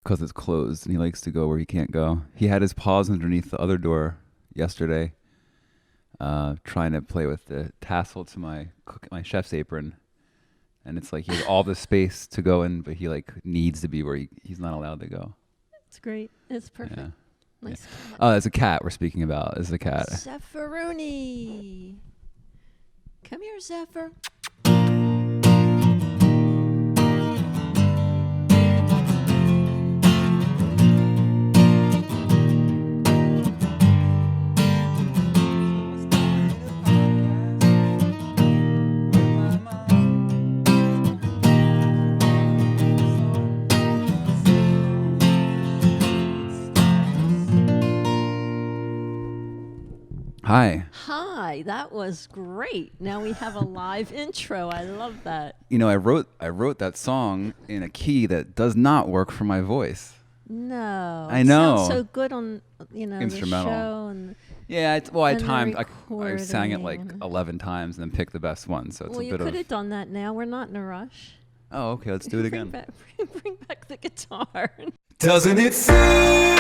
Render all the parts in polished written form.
because it's closed, and he likes to go where he can't go. He had his paws underneath the other door yesterday, trying to play with the tassel to my chef's apron, and it's like he has all the space to go in, but he like needs to be where he's not allowed to go. It's great. It's perfect. Yeah. Nice. Yeah. Oh, it's a cat we're speaking about. It's the cat. Zephyroony. Come here, Zephyr. Hi. Hi, that was great. Now we have a live intro. I love that. You know, I wrote that song in a key that does not work for my voice. No, I know. It sounds so good on Instrumental. the show and. Yeah, I sang it like recording. 11 times and then picked the best one. So it's Well, a you bit could of. have done that now. We're not in a rush. Oh, okay. Let's do it again. Bring back the guitar. Doesn't it seem like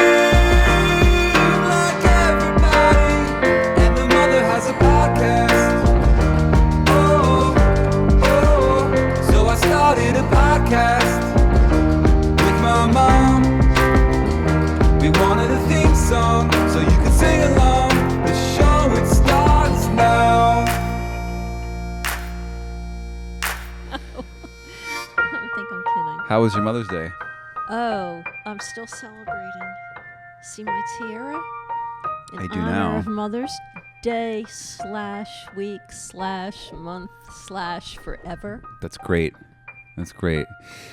everybody and the mother has a podcast? Oh, oh, so I started a podcast with my mom. We wanted a theme song so you could sing along. The show, it starts now. I think I'm kidding. How was your Mother's Day? Oh, I'm still celebrating. See my tiara? In I do honor now. of Mother's Day / week / month / forever. That's great. That's great.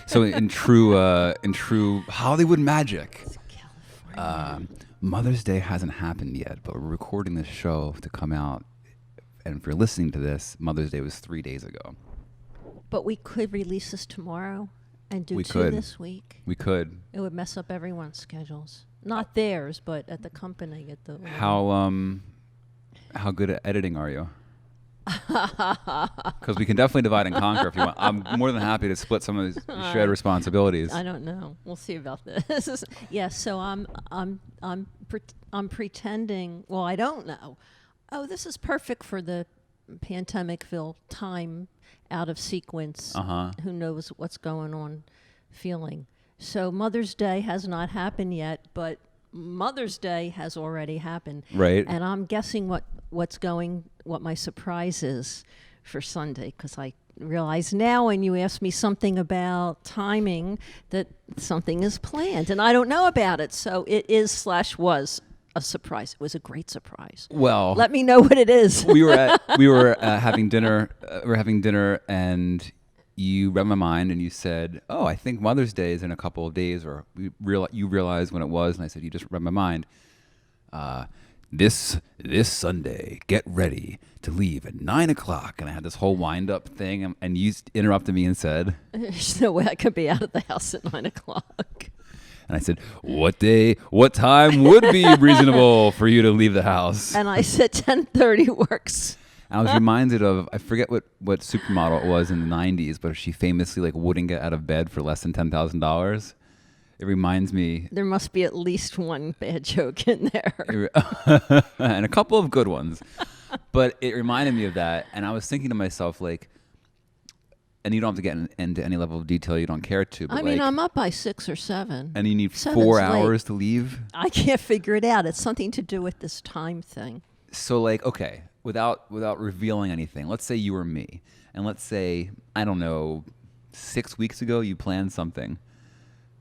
So in true Hollywood magic, It's California. Mother's Day hasn't happened yet, but we're recording this show to come out. And if you're listening to this, Mother's Day was 3 days ago. But we could release this tomorrow and do We 2 could. this week. We could. It would mess up everyone's schedules. Not theirs, but at the company. At the How good at editing are you? Because we can definitely divide and conquer if you want. I'm more than happy to split some of these shared responsibilities. I don't know. We'll see about this. Yes, so I'm pretending. Well, I don't know. Oh, this is perfect for the Pandemicville time out of sequence. Who knows what's going on? Feeling. So Mother's Day has not happened yet, but Mother's Day has already happened. Right. And I'm guessing what my surprise is for Sunday, because I realize now when you ask me something about timing that something is planned and I don't know about it. So it is / was a surprise. It was a great surprise. Well, Let me know what it is. we were having dinner. We were having dinner, and you read my mind, and you said, "Oh, I think Mother's Day is in a couple of days." Or you realized when it was, and I said, "You just read my mind." This Sunday, get ready to leave at 9:00, and I had this whole wind up thing, and you interrupted me and said, There's no way I could be out of the house at 9:00. and I said, what time would be reasonable for you to leave the house? And I said 10:30 works. I was reminded of, I forget what supermodel it was in the 90s, but she famously like wouldn't get out of bed for less than $10,000. It reminds me, There must be at least one bad joke in there. and a couple of good ones, but it reminded me of that. And I was thinking to myself, like, and you don't have to get into any level of detail you don't care to, but I mean, like, I'm up by 6 or 7. and you need 7's 4 late. hours to leave. I can't figure it out. It's something to do with this time thing. So like, okay, without revealing anything, let's say you were me, and let's say, I don't know, 6 weeks ago you planned something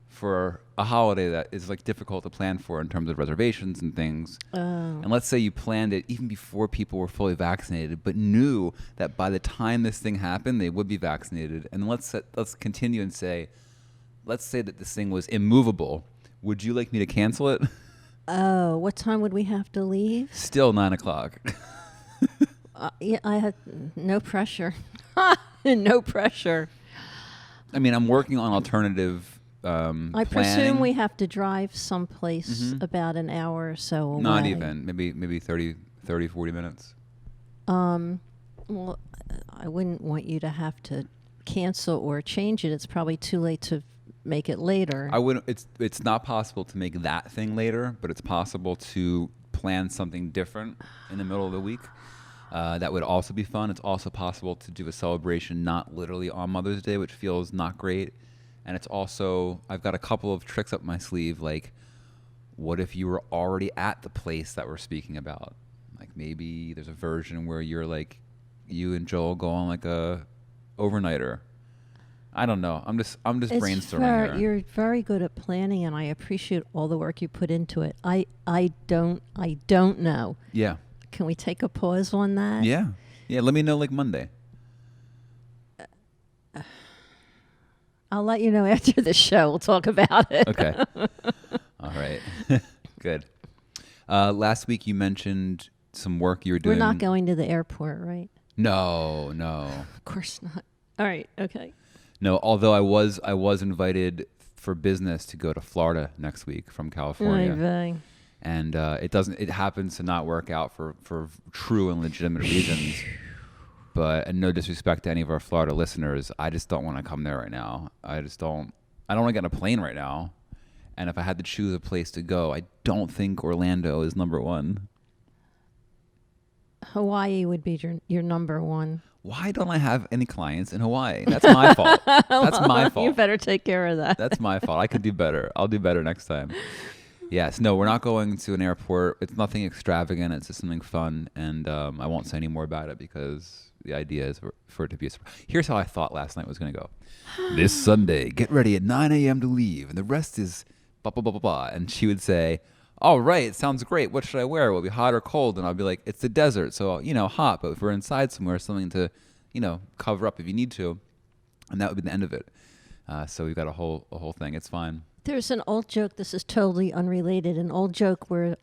for a holiday that is like difficult to plan for in terms of reservations and things. And let's say you planned it even before people were fully vaccinated, but knew that by the time this thing happened, they would be vaccinated. And let's continue and say, let's say that this thing was immovable. Would you like me to cancel it? Oh, what time would we have to leave? Still 9:00. Yeah, I had no pressure. No pressure. I mean, I'm working on alternative I presume planning. we have to drive someplace about an hour or so away. Not even. Maybe 30, 40 minutes. Well, I wouldn't want you to have to cancel or change it. It's probably too late to make it later. I wouldn't. It's not possible to make that thing later, but it's possible to plan something different in the middle of the week. That would also be fun. It's also possible to do a celebration not literally on Mother's Day, which feels not great. And it's also, I've got a couple of tricks up my sleeve. Like, what if you were already at the place that we're speaking about? Like, maybe there's a version where you're like, you and Joel go on like a overnighter. I don't know. I'm just brainstorming here. You're very good at planning, and I appreciate all the work you put into it. I don't know. Yeah. Can we take a pause on that? Yeah. Yeah. Let me know like Monday. I'll let you know after the show. We'll talk about it. Okay. All right. Good. Last week you mentioned some work you were doing. We're not going to the airport, right? No. Of course not. All right. Okay. No, although I was invited for business to go to Florida next week from California. Bye. And it happens to not work out for true and legitimate reasons. But and no disrespect to any of our Florida listeners, I just don't want to come there right now. I don't want to get on a plane right now. And if I had to choose a place to go, I don't think Orlando is number one. Hawaii would be your number one. Why don't I have any clients in Hawaii? That's my fault. That's my fault. You better take care of that. That's my fault. I could do better. I'll do better next time. Yes. No, we're not going to an airport. It's nothing extravagant. It's just something fun. And I won't say any more about it because the idea is for it to be a surprise. Here's how I thought last night was going to go. This Sunday, get ready at 9 a.m. to leave. And the rest is blah, blah, blah, blah, blah. And she would say, all right, sounds great. What should I wear? Will it be hot or cold? And I'll be like, it's the desert. So, hot. But if we're inside somewhere, something to, cover up if you need to. And that would be the end of it. So we've got a whole thing. It's fine. There's an old joke. This is totally unrelated. An old joke where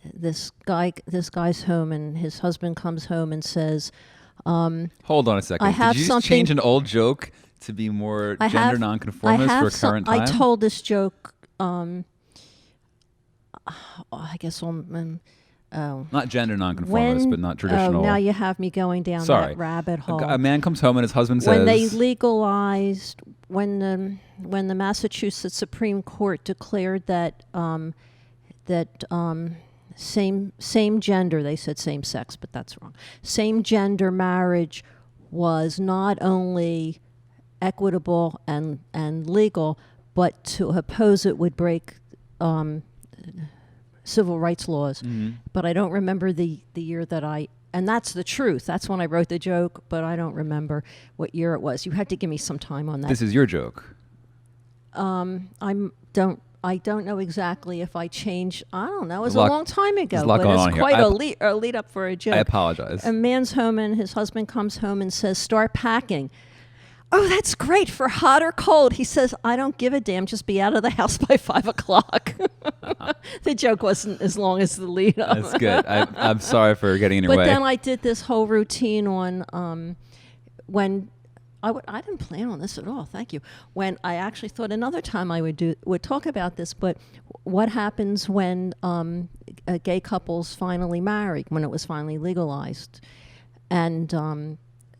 this guy's home and his husband comes home and says, hold on a second. I have Did you just something- change an old joke to be more gender nonconformist for current time? I told this joke, I guess on... Not gender nonconformist, but not traditional. Oh, now you have me going down that rabbit hole. A man comes home and his husband says... When they legalized, when the Massachusetts Supreme Court declared that same gender, they said same sex, but that's wrong. Same gender marriage was not only equitable and legal, but to oppose it would break civil rights laws. Mm-hmm. But I don't remember the year that and that's the truth. That's when I wrote the joke, but I don't remember what year it was. You had to give me some time on that. This is your joke. I don't know exactly if I changed. I don't know. It was There's a long time ago, there's a lot but going it's on here. quite a lead up for a joke. I apologize. A man's home and his husband comes home and says, "Start packing." Oh, that's great for hot or cold. He says, "I don't give a damn. Just be out of the house by 5 o'clock." The joke wasn't as long as the lead up. That's good. I'm sorry for getting in your way. But then I did this whole routine on when I didn't plan on this at all. Thank you. When I actually thought another time I would talk about this, but what happens when gay couples finally marry, when it was finally legalized, and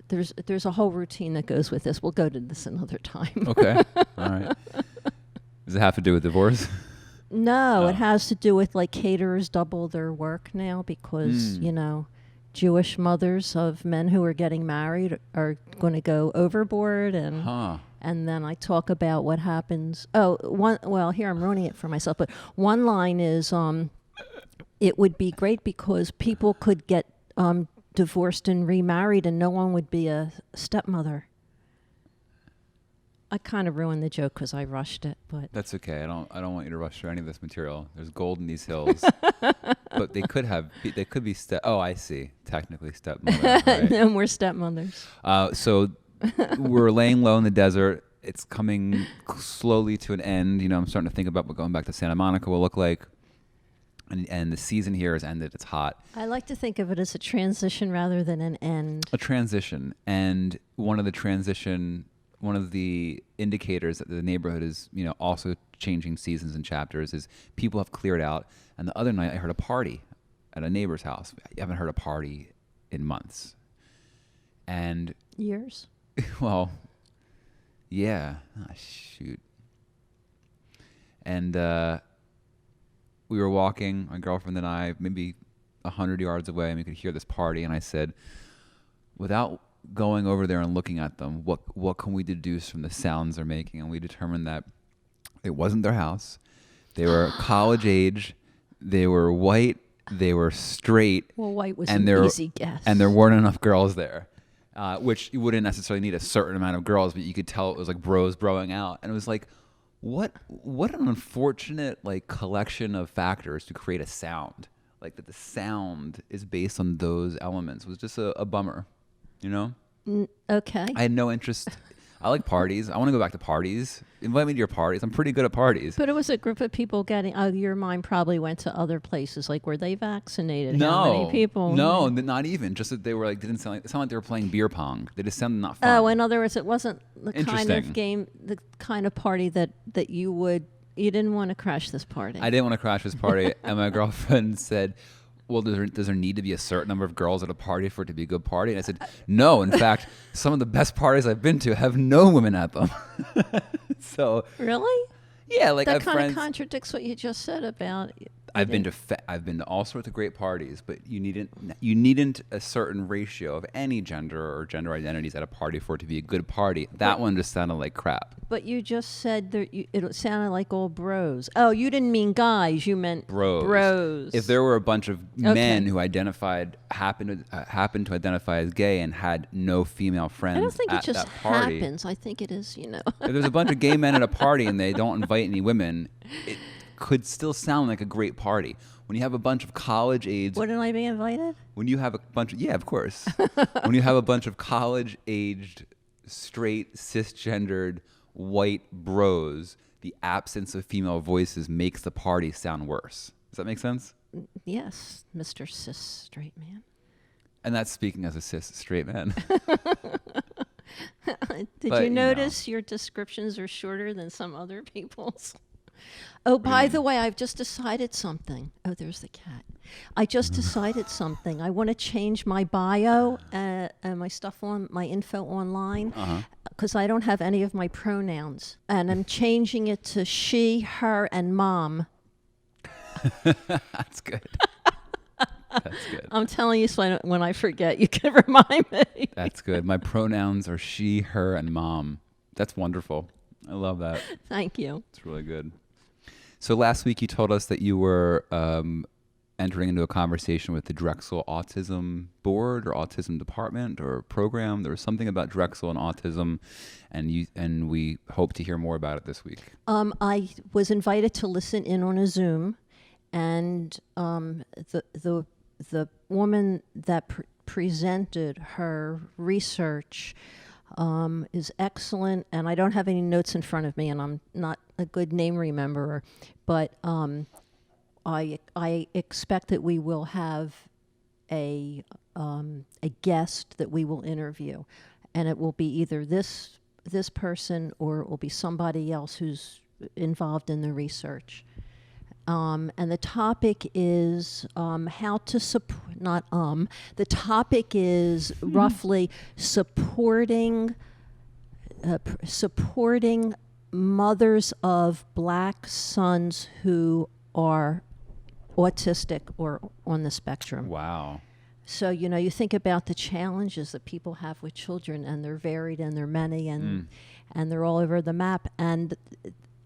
there's a whole routine that goes with this. We'll go to this another time. Okay. All right. Does it have to do with divorce? No, it has to do with like caterers double their work now because, Jewish mothers of men who are getting married are going to go overboard. And then I talk about what happens. Here I'm ruining it for myself. But one line is it would be great because people could get divorced and remarried and no one would be a stepmother. I kind of ruined the joke because I rushed it, but That's okay. I don't want you to rush through any of this material. There's gold in these hills. But they could be I see. Technically stepmother. Right? and we're stepmothers. So we're laying low in the desert. It's coming slowly to an end. I'm starting to think about what going back to Santa Monica will look like. And the season here has ended. It's hot. I like to think of it as a transition rather than an end. A transition. And one of the indicators that the neighborhood is, also changing seasons and chapters is people have cleared out. And the other night I heard a party at a neighbor's house. I haven't heard a party in months. And Years? well, yeah. Shoot. and we were walking, my girlfriend and I, maybe 100 yards away, and we could hear this party. And I said, without going over there and looking at them, what can we deduce from the sounds they're making? And we determined that it wasn't their house. They were college age. They were white. They were straight. Well, white was and an easy guess. And there weren't enough girls there, which you wouldn't necessarily need a certain amount of girls, but you could tell it was like bros broing out. And it was like, what an unfortunate like collection of factors to create a sound. Like that the sound is based on those elements was just a bummer, you know? Okay. I had no interest. I like parties. I want to go back to parties. Invite me to your parties. I'm pretty good at parties. But it was a group of people getting. Oh, your mind probably went to other places. Like, were they vaccinated? How many people? No, not even. Just that they were like didn't sound like. It sounded like they were playing beer pong. They just sounded not fun. Oh, in other words, it wasn't the kind of Interesting. game, the kind of party that you didn't want to crash this party. I didn't want to crash this party, and my girlfriend said, well, does there need to be a certain number of girls at a party for it to be a good party? And I said, no. In fact, some of the best parties I've been to have no women at them. So Really? yeah, like I That have kind of friends. contradicts what you just said about. I've been to all sorts of great parties, but you needn't a certain ratio of any gender or gender identities at a party for it to be a good party. That one just sounded like crap. But you just said it sounded like all bros. Oh, you didn't mean guys. You meant Bros. Bros. If there were a bunch of men who happened to identify as gay and had no female friends I don't think it at just that party, happens. I think it is. if there's a bunch of gay men at a party and they don't invite any women, it could still sound like a great party. When you have a bunch of college age, Wouldn't I be invited? when you have a bunch of, yeah, of course. When you have a bunch of college aged, straight, cisgendered, white bros, the absence of female voices makes the party sound worse. Does that make sense? Yes, Mr. Cis Straight Man. And that's speaking as a cis straight man. Did But, you you know. notice your descriptions are shorter than some other people's? Oh, by the way, I've just decided something. Oh, there's the cat. I just decided something. I want to change my bio and my stuff on my info online because I don't have any of my pronouns, and I'm changing it to she, her, and mom. That's good. That's good. I'm telling you, so when I forget, you can remind me. That's good. My pronouns are she, her, and mom. That's wonderful. I love that. Thank you. It's really good. So last week you told us that you were entering into a conversation with the Drexel Autism Board or Autism Department or program. There was something about Drexel and autism, and we hope to hear more about it this week. I was invited to listen in on a Zoom, and the woman that presented her research is excellent, and I don't have any notes in front of me, and I'm not a good name rememberer, but I expect that we will have a guest that we will interview, and it will be either this person or it will be somebody else who's involved in the research. And the topic is how to support, the topic is roughly supporting mothers of black sons who are autistic or on the spectrum. Wow. So, you think about the challenges that people have with children, and they're varied and they're many, and they're all over the map. And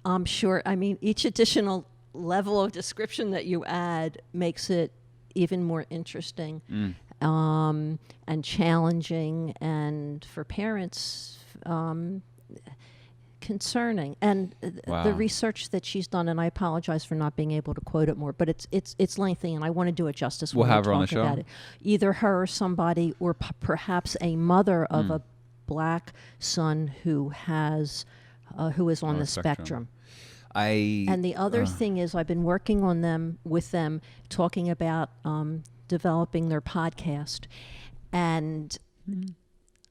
I'm sure, each additional level of description that you add makes it even more interesting and challenging, and for parents concerning. And Wow. the research that she's done, and I apologize for not being able to quote it more, but it's lengthy, and I want to do it justice. We'll when we have her on the talk show. about it. Either her or somebody, or perhaps a mother of a black son who is on the spectrum. And the other thing is, I've been working on with them, talking about developing their podcast. And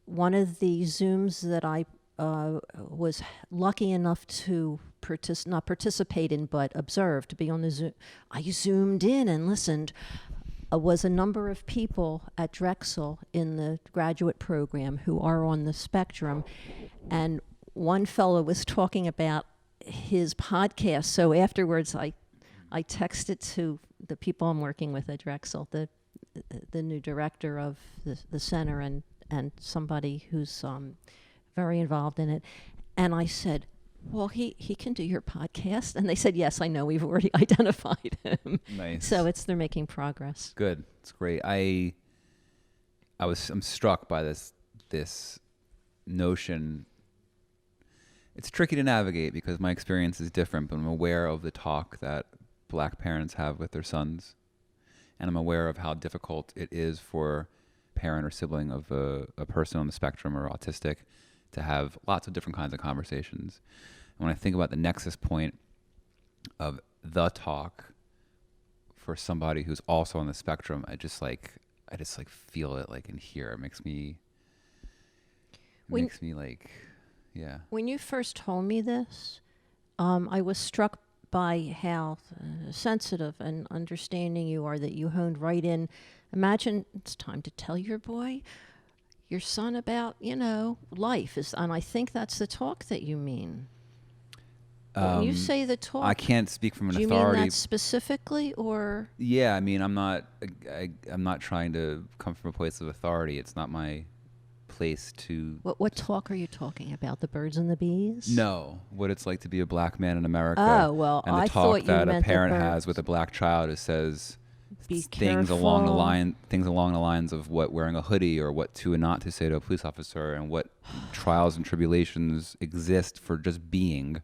one of the Zooms that I was lucky enough to not participate in, but observe, to be on the Zoom. I zoomed in and listened. Was a number of people at Drexel in the graduate program who are on the spectrum. And one fellow was talking about his podcast. So afterwards, I texted to the people I'm working with at Drexel, the new director of the center, and somebody who's very involved in it, and I said, well, he can do your podcast, and they said, yes, I know, we've already identified him. Nice. So they're making progress. Good. It's great. I'm struck by this notion. It's tricky to navigate because my experience is different, but I'm aware of the talk that Black parents have with their sons, and I'm aware of how difficult it is for a parent or sibling of a person on the spectrum or autistic to have lots of different kinds of conversations. And when I think about the nexus point of the talk for somebody who's also on the spectrum, I just feel it like in here. It makes me like, yeah. When you first told me this, I was struck by how sensitive and understanding you are, that you honed right in. Imagine it's time to tell your son about, life. And I think that's the talk that you mean. When you say the talk, I can't speak from an do you authority. mean that specifically, or? Yeah, I mean, I'm not trying to come from a place of authority. It's not my place to. What talk are you talking about? The birds and the bees? No, what it's like to be a Black man in America. Oh, well, and the I talk thought you that a meant the parent birds. has with a Black child, it says Be things along the careful. lines of what wearing a hoodie or what to and not to say to a police officer, and what trials and tribulations exist for just being,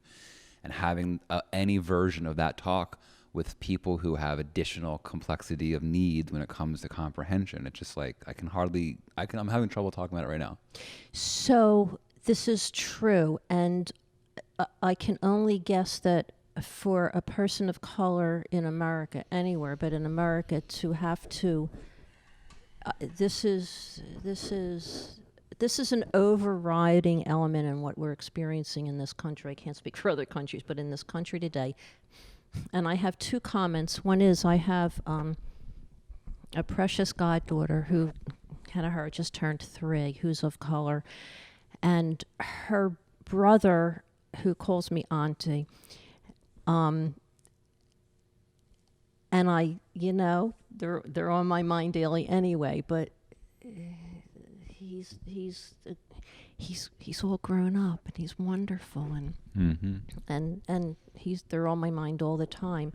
and having any version of that talk with people who have additional complexity of needs when it comes to comprehension. It's just like I'm having trouble talking about it right now. So this is true, and I can only guess that for a person of color in America, anywhere, but in America, to have to, this is an overriding element in what we're experiencing in this country. I can't speak for other countries, but in this country today. And I have two comments. One is I have a precious goddaughter who her just turned 3, who's of color, and her brother, who calls me auntie, and I, they're on my mind daily anyway, but he's all grown up, and he's wonderful, and they're on my mind all the time.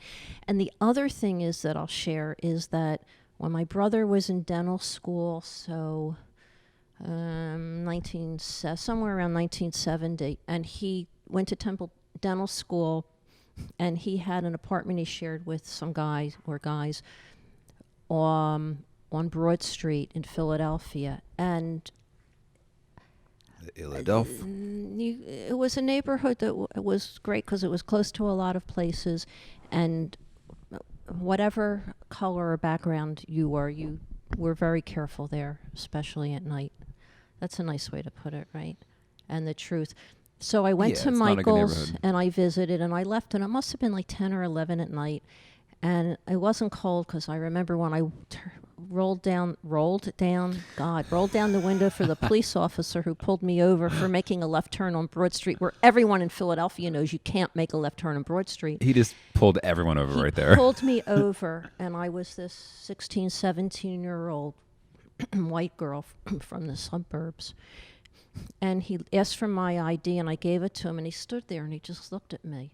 And the other thing is that I'll share is that when my brother was in dental school, so somewhere around 1970, and he went to Temple Dental School, and he had an apartment he shared with some guys on Broad Street in Philadelphia, and it was a neighborhood that was great because it was close to a lot of places, and whatever color or background you were very careful there, especially at night. That's a nice way to put it, right? And the truth. So I went to it's not a good Michael's, neighborhood. and I visited, and I left, and it must have been like 10 or 11 at night, and it wasn't cold because I remember when I rolled down the window for the police officer who pulled me over for making a left turn on Broad Street, where everyone in Philadelphia knows you can't make a left turn on Broad Street. He just pulled everyone over He right there. pulled me over, and I was this 16, 17-year-old white girl from the suburbs. And he asked for my ID, and I gave it to him, and he stood there, and he just looked at me.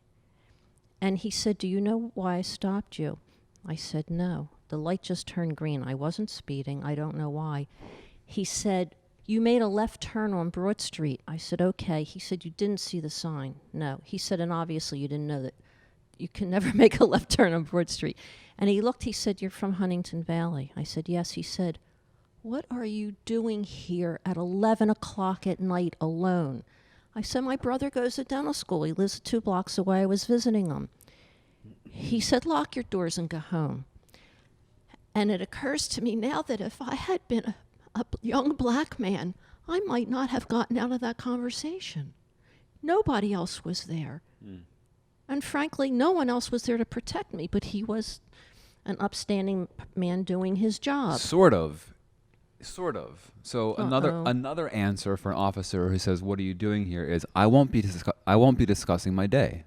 And he said, "Do you know why I stopped you?" I said, "No. The light just turned green. I wasn't speeding. I don't know why." He said, "You made a left turn on Broad Street." I said, "Okay." He said, "You didn't see the sign." No. He said, "And obviously you didn't know that you can never make a left turn on Broad Street." And he looked, he said, "You're from Huntington Valley." I said, "Yes." He said, "What are you doing here at 11 o'clock at night alone?" I said, "My brother goes to dental school. He lives 2 blocks away. I was visiting him." He said, "Lock your doors and go home." And it occurs to me now that if I had been a young black man, I might not have gotten out of that conversation. Nobody else was there. And frankly, no one else was there to protect me, but he was an upstanding man doing his job. Sort of. So Uh-oh. another answer for an officer who says, "What are you doing here?" is, I won't be discussing my day.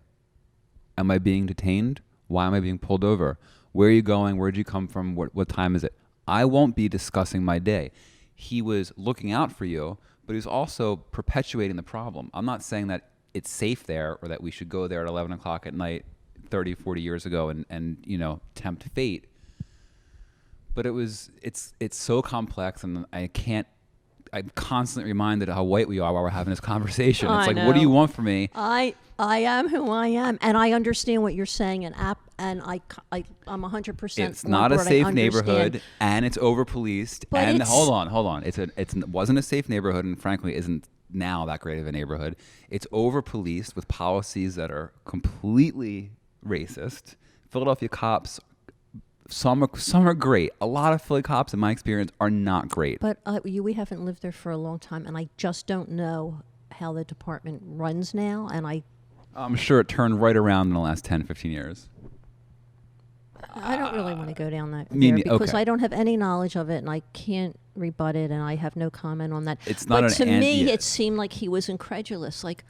Am I being detained? Why am I being pulled over? Where are you going? Where'd you come from? What time is it? I won't be discussing my day. He was looking out for you, but he was also perpetuating the problem. I'm not saying that it's safe there or that we should go there at 11 o'clock at night 30, 40 years ago and tempt fate. But it's so complex, and I'm constantly reminded of how white we are while we're having this conversation. It's I like, what do know. you want from me? I am who I am, and I understand what you're saying, and I'm 100%. It's not a safe neighborhood, and it's over policed. But And it's- hold on, it wasn't a safe neighborhood, and frankly, isn't now that great of a neighborhood. It's over policed with policies that are completely racist. Philadelphia cops, some are great. A lot of Philly cops, in my experience, are not great. But we haven't lived there for a long time, and I just don't know how the department runs now, and I'm sure it turned right around in the last 10, 15 years. I don't really want to go down that Me there ne- because okay. I don't have any knowledge of it, and I can't rebut it, and I have no comment on that. It's not but an to me, yeah. it seemed like he was incredulous. Like,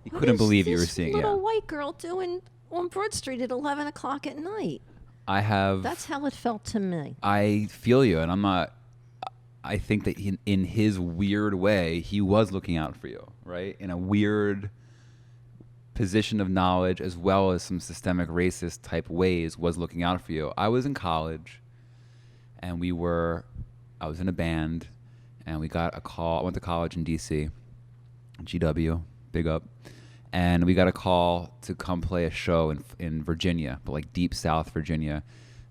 You what couldn't is believe you were this seeing it. little white girl doing on Broad Street at 11 o'clock at night? That's how it felt to me. I feel you, and I'm not. I think that in his weird way, he was looking out for you, right? In a weird position of knowledge, as well as some systemic racist type ways, was looking out for you. I was in college, and I was in a band, and we got a call. I went to college in D.C., GW, big up. And we got a call to come play a show in Virginia, but like deep South Virginia.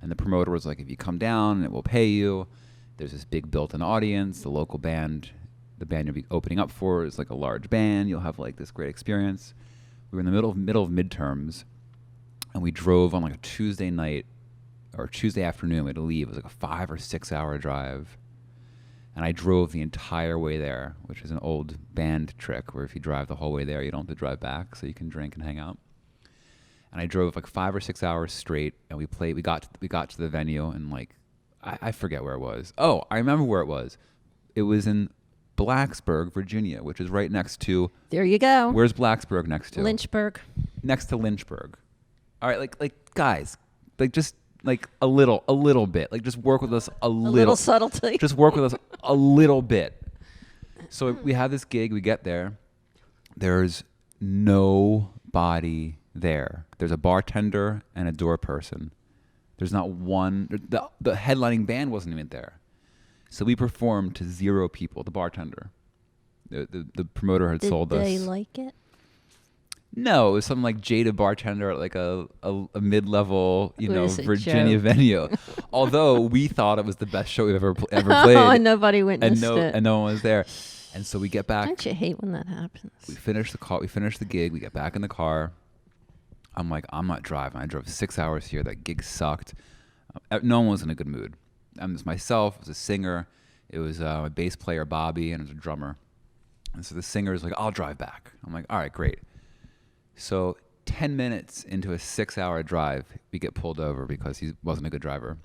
And the promoter was like, if you come down, it will pay you. There's this big built-in audience. The local band, the band you'll be opening up for is like a large band. You'll have like this great experience. We were in the middle of midterms, and we drove on like a Tuesday night or Tuesday afternoon. We had to leave. It was like a 5 or 6 hour drive. And I drove the entire way there, which is an old band trick where if you drive the whole way there, you don't have to drive back, so you can drink and hang out. And I drove like 5 or 6 hours straight, and we got to the venue, and like I forget where it was. Oh, I remember where it was. It was in Blacksburg, Virginia, which is right next to. There you go. Where's Blacksburg next to? Lynchburg. Next to Lynchburg. All right, like guys, like just like a little bit. Like just work with us a A little subtlety. Just work with us a little bit. So we have this gig. We get there. There's nobody there. There's a bartender and a door person. There's not one. The headlining band wasn't even there. So we performed to 0 people. The bartender, the promoter had sold us. Did they like it? No, it was some like jaded bartender at like a mid-level, What is it, Virginia Joe? venue. Although we thought it was the best show we've ever played, and nobody and witnessed it. no one was there. And so we get back. Don't you hate when that happens? We finish the call. We finish the gig. We get back in the car. I'm like, I'm not driving. I drove 6 hours here. That gig sucked. No one was in a good mood. It was myself. It was a singer. It was my bass player Bobby, and it was a drummer. And so the singer is like, I'll drive back. I'm like, all right, great. So 10 minutes into a 6 hour drive, we get pulled over because he wasn't a good driver.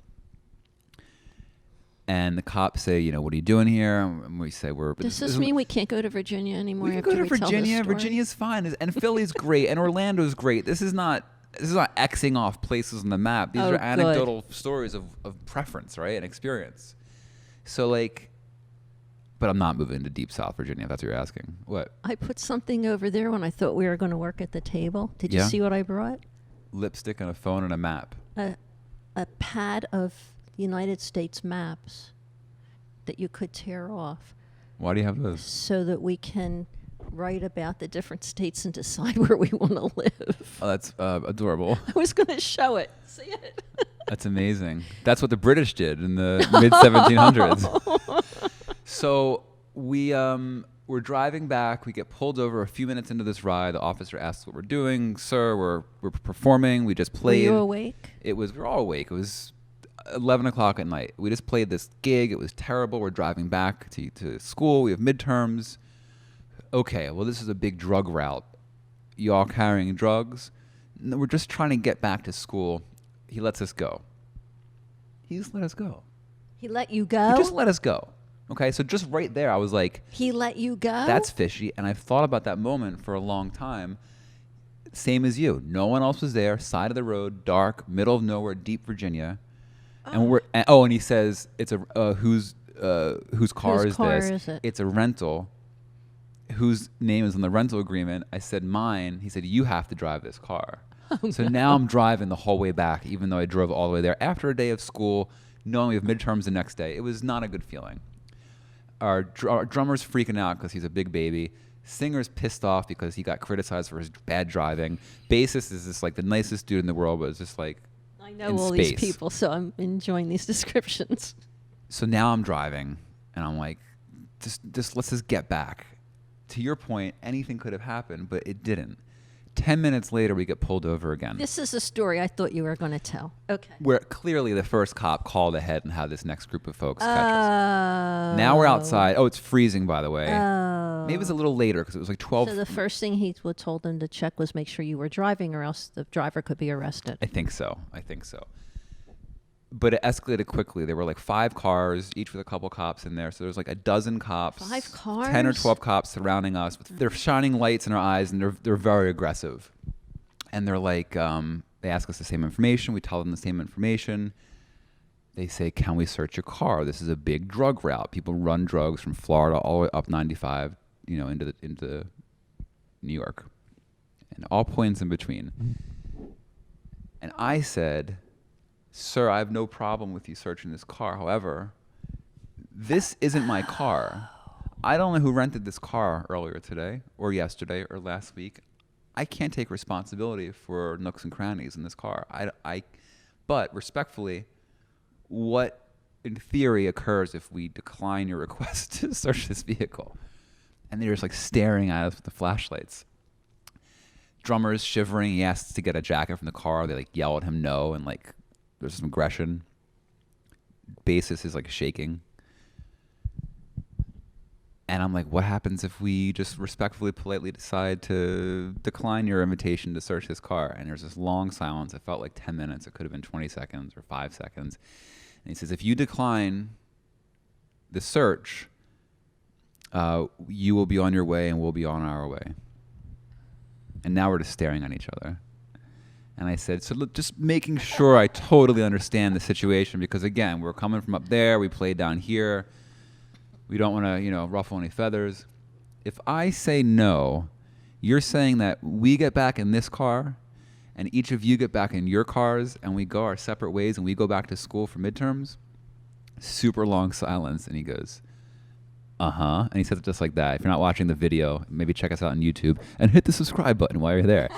And the cops say, what are you doing here? And we say, Does this mean we can't go to Virginia anymore? we can after go to we tell this Virginia. story? Virginia's fine, and Philly's great, and Orlando's great. This is not Xing off places on the map. These Oh, are good. anecdotal stories of preference, right, and experience. So but I'm not moving to deep South Virginia. If that's what you're asking. What? I put something over there when I thought we were going to work at the table. Did you Yeah. see what I brought? Lipstick and a phone and a map. A pad of United States maps that you could tear off Why do you have those? so that we can write about the different states and decide where we want to live. Oh, that's adorable. I was going to show it. See it? That's amazing. That's what the British did in the mid 1700s. So we're driving back. We get pulled over a few minutes into this ride. The officer asks what we're doing. Sir, we're performing. We just Were played. you awake? We're all awake. It was 11 o'clock at night. We just played this gig. It was terrible. We're driving back to school. We have midterms. Okay, well, this is a big drug route. Y'all carrying drugs? No, we're just trying to get back to school. He lets us go. He just let us go. He let you go? He just let us go. Okay, so just right there, I was like, He let you go? that's fishy. And I've thought about that moment for a long time. same as you. No one else was there. Side of the road, dark, middle of nowhere, deep Virginia. And he says it's a whose car is car this? is it? It's a rental. Whose name is on the rental agreement? I said mine. He said you have to drive this car. So now I'm driving the whole way back, even though I drove all the way there after a day of school, knowing we have midterms the next day. It was not a good feeling. Our drummer's freaking out because he's a big baby. Singer's pissed off because he got criticized for his bad driving. Bassist is just like the nicest dude in the world, but it's just like I know in all space. these people, so I'm enjoying these descriptions. So now I'm driving, and I'm like, just let's just get back. To your point, anything could have happened, but it didn't. 10 minutes later, we get pulled over again. This is a story I thought you were going to tell. Okay. Where clearly the first cop called ahead and had this next group of folks catch us. Now we're outside. Oh, it's freezing, by the way. Maybe it was a little later because it was like 12. So the first thing he told them to check was make sure you were driving, or else the driver could be arrested. I think so. But it escalated quickly. There were like 5 cars, each with a couple cops in there. So there was like a dozen cops. 5 cars? 10 or 12 cops surrounding us. They're shining lights in our eyes, and they're very aggressive. And they're like, they ask us the same information. We tell them the same information. They say, can we search your car? This is a big drug route. People run drugs from Florida all the way up 95, into New York. And all points in between. And I said, sir, I have no problem with you searching this car. However, this isn't my car. I don't know who rented this car earlier today or yesterday or last week. I can't take responsibility for nooks and crannies in this car. But respectfully, what in theory occurs if we decline your request to search this vehicle? And they're just like staring at us with the flashlights. Drummer's shivering. He asks to get a jacket from the car. They like yell at him no, and like there's some aggression. Bassist is like shaking. And I'm like, what happens if we just respectfully, politely decide to decline your invitation to search this car? And there's this long silence. It felt like 10 minutes. It could have been 20 seconds or 5 seconds. And he says, if you decline the search, you will be on your way and we'll be on our way. And now we're just staring at each other. And I said, so look, just making sure I totally understand the situation, because again, we're coming from up there, we played down here. We don't want to, ruffle any feathers. If I say no, you're saying that we get back in this car and each of you get back in your cars and we go our separate ways and we go back to school for midterms? Super long silence. And he goes, uh-huh. And he says it just like that. If you're not watching the video, maybe check us out on YouTube and hit the subscribe button while you're there.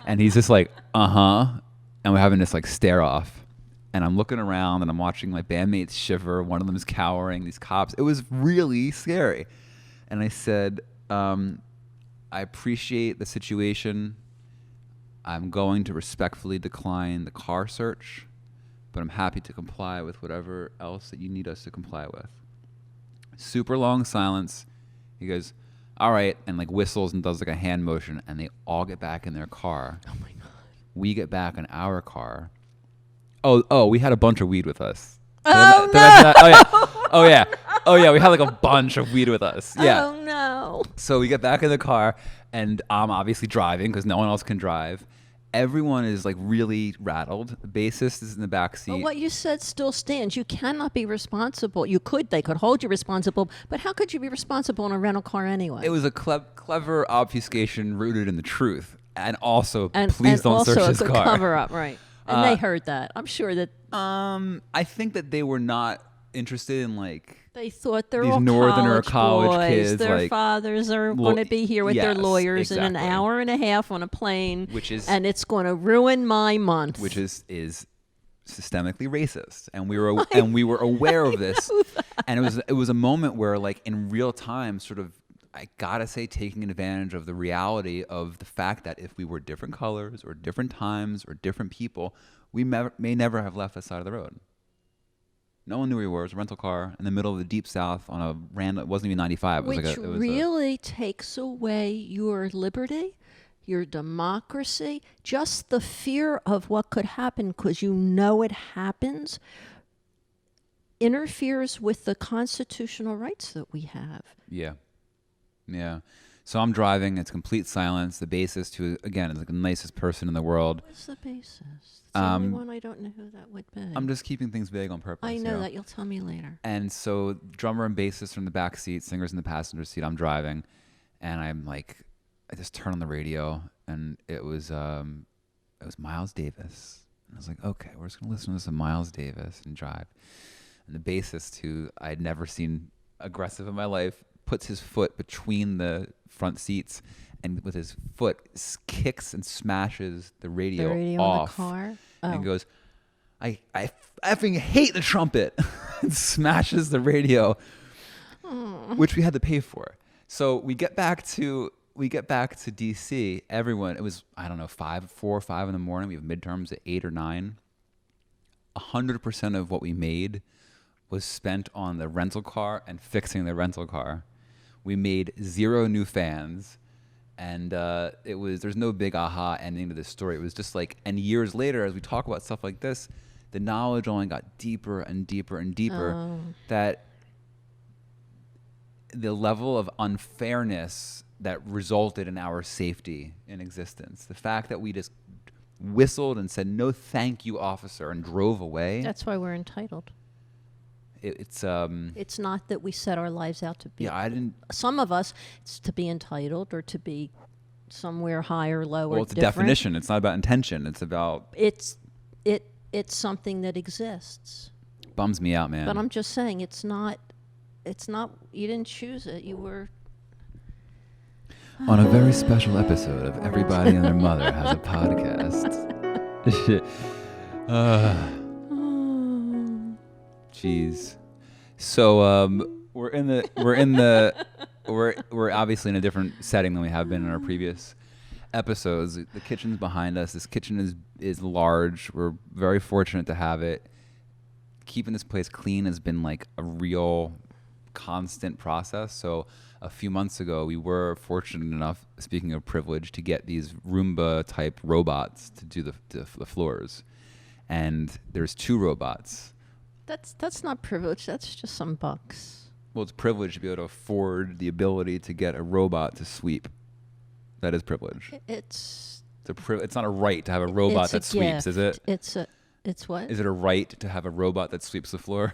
And he's just like, uh-huh. And we're having this like stare off. And I'm looking around and I'm watching my bandmates shiver. One of them is cowering, these cops. It was really scary. And I said, I appreciate the situation. I'm going to respectfully decline the car search, but I'm happy to comply with whatever else that you need us to comply with. Super long silence. He goes, all right, and like whistles and does like a hand motion, and they all get back in their car. Oh my God. We get back in our car. Oh, we had a bunch of weed with us. Oh, no! Oh yeah, we had like a bunch of weed with us. Yeah. Oh no. So we get back in the car, and I'm obviously driving because no one else can drive. Everyone is like really rattled. The bassist is in the back seat. But what you said still stands. You cannot be responsible. They could hold you responsible, but how could you be responsible in a rental car anyway? It was a clever obfuscation rooted in the truth, and also please don't search this car. Also a cover up, right? And they heard that. I'm sure that I think that they were not interested in like they thought they're these all northerner college boys. kids. Their like, fathers are going to be here with their yes, lawyers in an exactly. hour and a half on a plane, and it's going to ruin my month. Which is systemically racist, and we were aware of this, and it was a moment where like in real time, sort of. I gotta say, taking advantage of the reality of the fact that if we were different colors or different times or different people, we may never have left this side of the road. No one knew where we were. It was a rental car in the middle of the deep south on a random. It wasn't even 95. Which really takes away your liberty, your democracy, just the fear of what could happen because you know it happens, interferes with the constitutional rights that we have. Yeah. So I'm driving. It's complete silence. The bassist, who again is like the nicest person in the world. What's the bassist? It's the only Um, one I don't know who that would be. I'm just keeping things vague on purpose. I you know that. You'll tell me later. And so drummer and bassist are in the back seat, singers in the passenger seat. I'm driving, and I'm like, I just turn on the radio, and it was Miles Davis. And I was like, okay, we're just gonna listen to some Miles Davis and drive. And the bassist, who I'd never seen aggressive in my life, puts his foot between the front seats, and with his foot kicks and smashes the radio, The radio off, in the car? and Oh. goes, I effing hate the trumpet, and smashes the radio, which we had to pay for. So we get back to DC. Everyone, it was, I don't know, 4 or 5 in the morning. We have midterms at 8 or 9. 100% of what we made was spent on the rental car and fixing the rental car. We made 0 new fans, and there's no big aha ending to this story. It was just like, and years later, as we talk about stuff like this, the knowledge only got deeper and deeper and deeper, that the level of unfairness that resulted in our safety in existence, the fact that we just whistled and said, "No, thank you, officer," and drove away. That's why we're entitled. It's It's not that we set our lives out to be. yeah, I didn't. Some of us, it's to be entitled or to be somewhere higher, lower, Well, it's a different. definition. It's not about intention. It's about It's something that exists. bums me out, man. But I'm just saying, it's not. You didn't choose it. You were. On a very special episode of Everybody and Their Mother Has a Podcast. Jeez. So we're obviously in a different setting than we have been in our previous episodes. The kitchen's behind us. This kitchen is large. We're very fortunate to have it. Keeping this place clean has been like a real constant process. So a few months ago, we were fortunate enough, speaking of privilege, to get these Roomba type robots to do the floors. And there's 2 robots. That's not privilege. That's just some bucks. Well, it's privilege to be able to afford the ability to get a robot to sweep. That is privilege. It's It's not a right to have a robot it's a that sweeps, is it? gift. It's what? Is it a right to have a robot that sweeps the floor?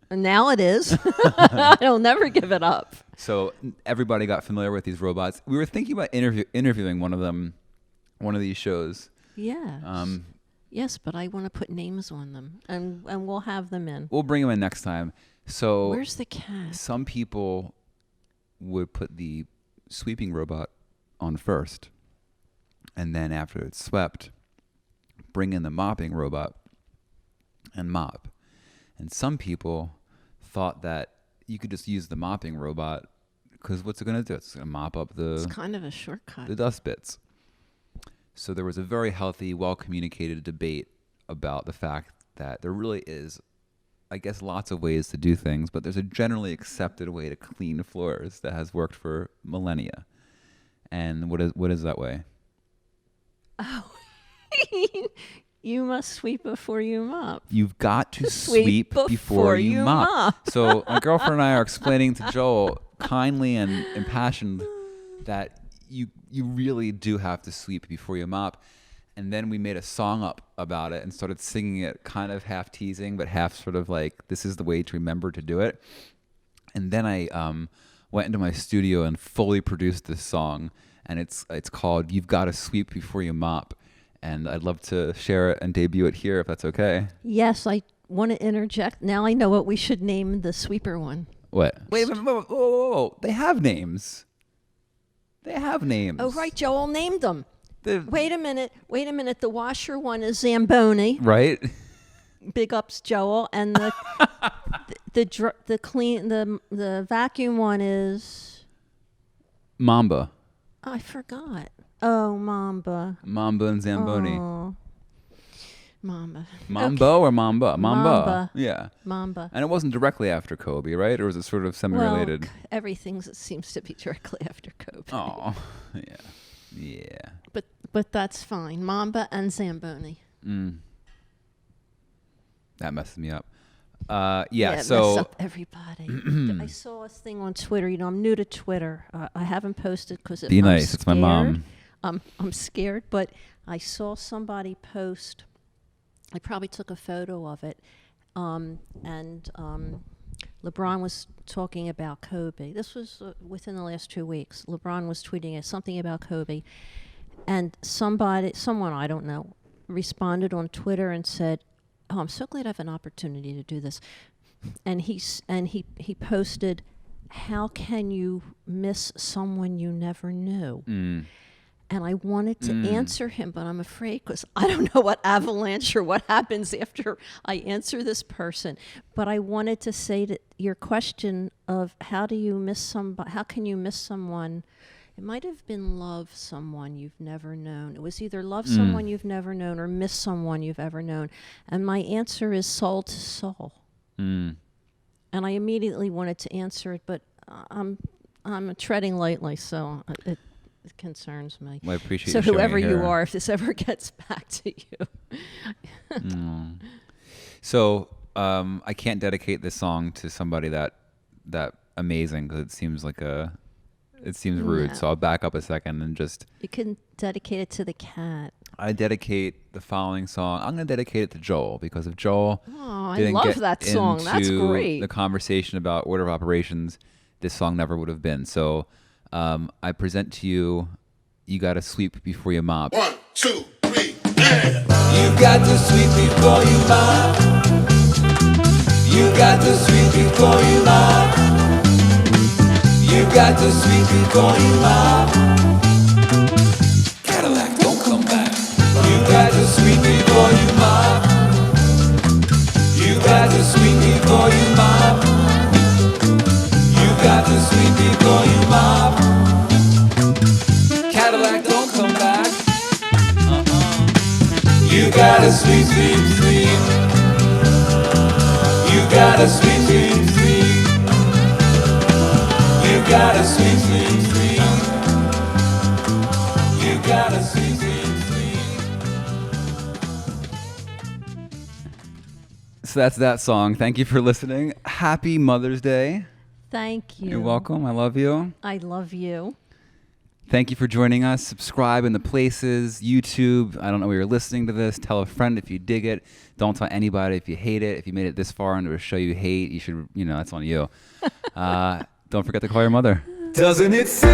Now it is. I'll never give it up. So everybody got familiar with these robots. We were thinking about interviewing one of these shows. Yes. Yes, but I want to put names on them, and we'll have them in. We'll bring them in next time. So Where's the cat? some people would put the sweeping robot on first, and then after it's swept, bring in the mopping robot and mop. And some people thought that you could just use the mopping robot because what's it going to do? It's going to mop up It's the kind of a shortcut. dust bits. So there was a very healthy, well-communicated debate about the fact that there really is, I guess, lots of ways to do things, but there's a generally accepted way to clean floors that has worked for millennia. And what is that way? You must sweep before you mop. You've got to Sweep sweep before you mop. So my girlfriend and I are explaining to Joel kindly and impassioned that you really do have to sweep before you mop. And then we made a song up about it and started singing it, kind of half teasing, but half sort of like, this is the way to remember to do it. And then I went into my studio and fully produced this song, and it's called "You've Got to Sweep Before You Mop." And I'd love to share it and debut it here if that's okay. Yes, I want to interject. Now I know what we should name the sweeper one. What? Wait, whoa. They have names. They have names. Oh, right. Joel named them. The- Wait a minute. The washer one is Zamboni. Right? Big ups, Joel. And the the vacuum one is Mamba. I forgot. Oh, Mamba. Mamba and Zamboni. Oh. Mamba. Mambo or Mamba? Mamba. Yeah. Mamba. And it wasn't directly after Kobe, right? Or was it sort of semi-related? Well, everything seems to be directly after Kobe. Oh, yeah. Yeah. But that's fine. Mamba and Zamboni. That messes me up. Yeah, So mess up everybody. I saw a thing on Twitter. You know, I'm new to Twitter. I haven't posted because be nice. It's my mom. I'm scared, but I saw somebody post. I probably took a photo of it, and LeBron was talking about Kobe. This was within the last 2 weeks. LeBron was tweeting something about Kobe, and someone I don't know, responded on Twitter and said, "Oh, I'm so glad I have an opportunity to do this." And he posted, "How can you miss someone you never knew?" And I wanted to answer him, but I'm afraid because I don't know what avalanche or what happens after I answer this person. But I wanted to say that your question of how can you miss someone? It might have been love someone you've never known. It was either love someone you've never known or miss someone you've ever known. And my answer is soul to soul. And I immediately wanted to answer it, but I'm treading lightly, so it concerns me. Well, I appreciate so you showing whoever it you here. are, if this ever gets back to you. So I can't dedicate this song to somebody that amazing because it seems rude. No. So I'll back up a second and just You can dedicate it to the cat. I dedicate the following song. I'm going to dedicate it to Joel because if Joel Oh, I didn't love get that song. That's into great. the conversation about order of operations, this song never would have been. So I present to you, You Gotta Sweep Before You Mop. 1, 2, 3, and You got to sweep before you mop. You got to sweep before you mop. You got to sweep before you mop. Cadillac, don't come back. You got to sweep before you mop. You got to sweep before you mop. You got to sweep before you mop. Cadillac, don't come back. You gotta sweep, sweep, sweep. You gotta sweep, sweep, sweep. You gotta sweep, sweep, sweep. You gotta sweep, sweep, sweep. So that's that song. Thank you for listening. Happy Mother's Day. Thank you. You're welcome. I love you. I love you. Thank you for joining us. Subscribe in the places, YouTube. I don't know where you're listening to this. Tell a friend if you dig it. Don't tell anybody if you hate it. If you made it this far into a show you hate, you should, that's on you. Don't forget to call your mother. Doesn't it seem